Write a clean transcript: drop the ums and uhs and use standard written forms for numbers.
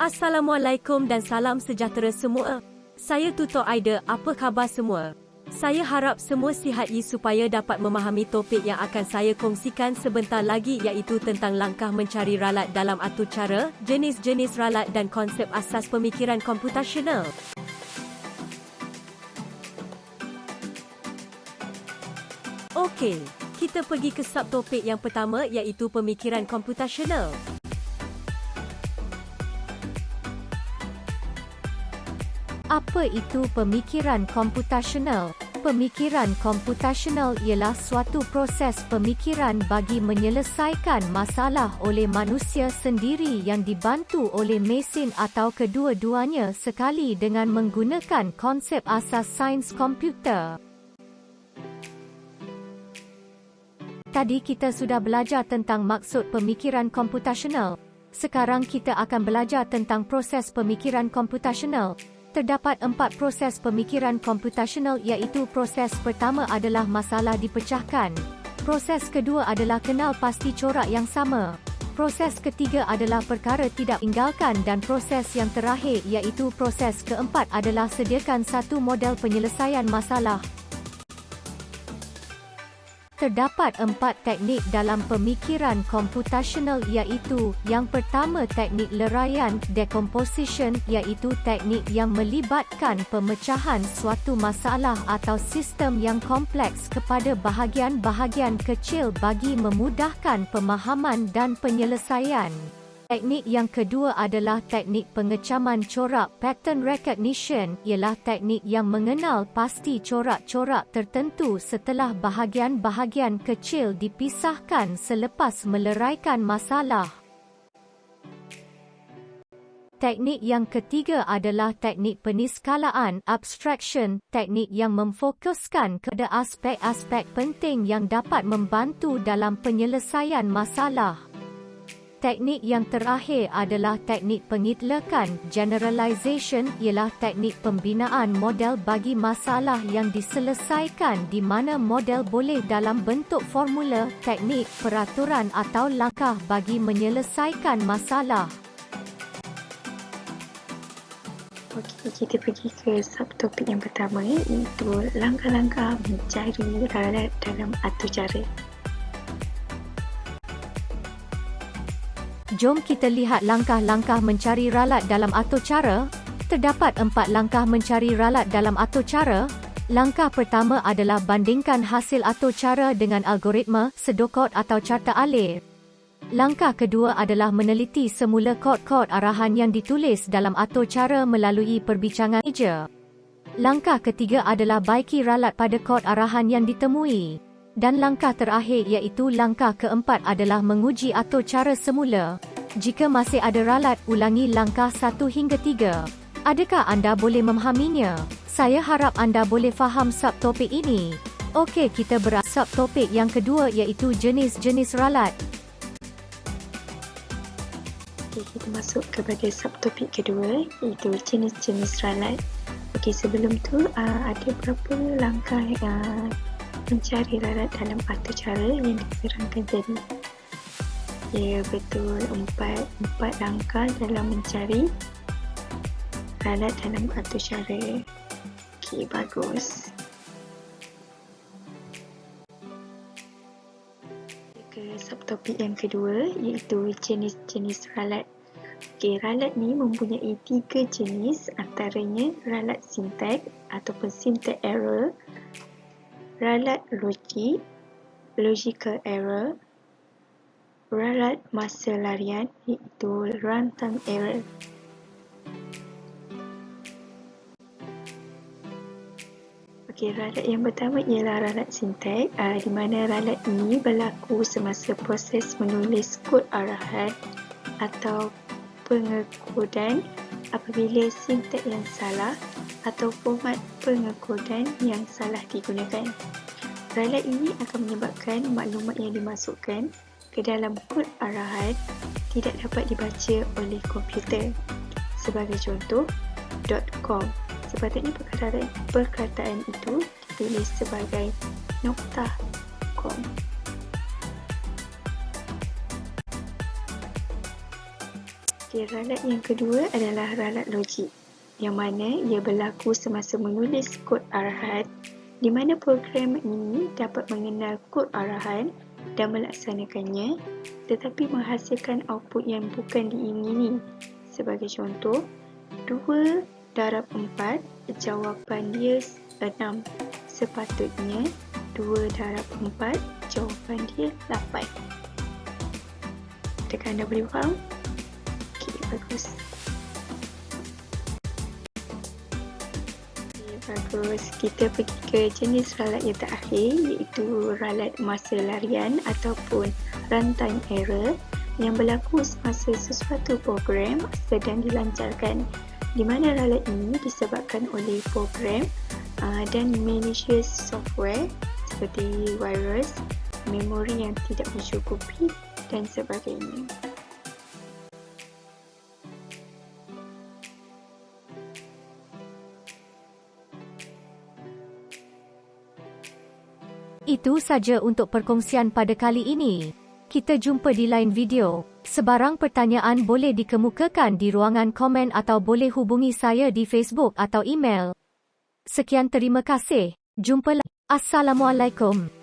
Assalamualaikum dan salam sejahtera semua. Saya Tutor Aida, apa khabar semua? Saya harap semua sihat supaya dapat memahami topik yang akan saya kongsikan sebentar lagi iaitu tentang langkah mencari ralat dalam atur cara, jenis-jenis ralat dan konsep asas pemikiran komputasional. Okey, kita pergi ke subtopik yang pertama iaitu pemikiran komputasional. Apa itu pemikiran komputasional? Pemikiran komputasional ialah suatu proses pemikiran bagi menyelesaikan masalah oleh manusia sendiri yang dibantu oleh mesin atau kedua-duanya sekali dengan menggunakan konsep asas sains komputer. Tadi kita sudah belajar tentang maksud pemikiran komputasional. Sekarang kita akan belajar tentang proses pemikiran komputasional. Terdapat 4 proses pemikiran komputasional iaitu proses pertama adalah masalah dipecahkan. Proses kedua adalah kenal pasti corak yang sama. Proses ketiga adalah perkara tidak tinggalkan dan proses yang terakhir iaitu proses keempat adalah sediakan satu model penyelesaian masalah. Terdapat 4 teknik dalam pemikiran komputasional iaitu yang pertama teknik leraian decomposition iaitu teknik yang melibatkan pemecahan suatu masalah atau sistem yang kompleks kepada bahagian-bahagian kecil bagi memudahkan pemahaman dan penyelesaian. Teknik yang kedua adalah teknik pengecaman corak pattern recognition ialah teknik yang mengenal pasti corak-corak tertentu setelah bahagian-bahagian kecil dipisahkan selepas meleraikan masalah. Teknik yang ketiga adalah teknik peniskalaan abstraction, teknik yang memfokuskan kepada aspek-aspek penting yang dapat membantu dalam penyelesaian masalah. Teknik yang terakhir adalah teknik pengitlakan generalization ialah teknik pembinaan model bagi masalah yang diselesaikan di mana model boleh dalam bentuk formula, teknik, peraturan atau langkah bagi menyelesaikan masalah. Okey, kita pergi ke subtopik yang pertama iaitu langkah-langkah mencari ralat dalam atur cara. Jom kita lihat langkah-langkah mencari ralat dalam atur cara. Terdapat 4 langkah mencari ralat dalam atur cara. Langkah pertama adalah bandingkan hasil atur cara dengan algoritma, sedokod atau carta alif. Langkah kedua adalah meneliti semula kod-kod arahan yang ditulis dalam atur cara melalui perbincangan meja. Langkah ketiga adalah baiki ralat pada kod arahan yang ditemui. Dan langkah terakhir iaitu langkah keempat adalah menguji atur cara semula. Jika masih ada ralat, ulangi langkah 1 hingga 3. Adakah anda boleh memahaminya? Saya harap anda boleh faham subtopik ini. Okey, kita berat subtopik yang kedua iaitu jenis-jenis ralat. Okey, kita masuk kepada subtopik kedua iaitu jenis-jenis ralat. Okey, sebelum tu ada berapa langkah mencari ralat dalam atur cara yang diterangkan tadi. Ya, betul, 4 langkah dalam mencari ralat dalam atur cara. Okey, bagus. Ke subtopik yang kedua iaitu jenis-jenis ralat. Okey, ralat ni mempunyai 3 jenis, antaranya ralat sintak ataupun syntax error, ralat logik, logical error, ralat masa larian iaitu runtime error. Okey, ralat yang pertama ialah ralat sintak, di mana ralat ini berlaku semasa proses menulis kod arahan atau pengekodan apabila sintak yang salah atau format pengekodan yang salah digunakan. Ralat ini akan menyebabkan maklumat yang dimasukkan ke dalam kod arahan tidak dapat dibaca oleh komputer. Sebagai contoh, .com. Sepatutnya perkataan itu ditulis sebagai .com. Okey, ralat yang kedua adalah ralat logik, yang mana ia berlaku semasa menulis kod arahan, di mana program ini dapat mengenal kod arahan dan melaksanakannya, tetapi menghasilkan output yang bukan diingini. Sebagai contoh, 2 darab 4, jawapan dia 6. Sepatutnya 2 darab 4, jawapan dia 8. Adakah anda boleh faham? Okey, bagus. Okey, bagus. Kita pergi ke jenis ralat yang terakhir, iaitu ralat masa larian ataupun runtime error yang berlaku semasa sesuatu program sedang dilancarkan, di mana ralat ini disebabkan oleh program dan malicious software seperti virus, memori yang tidak mencukupi dan sebagainya. Itu saja untuk perkongsian pada kali ini. Kita jumpa di lain video. Sebarang pertanyaan boleh dikemukakan di ruangan komen atau boleh hubungi saya di Facebook atau email. Sekian, terima kasih. Jumpa lagi. Assalamualaikum.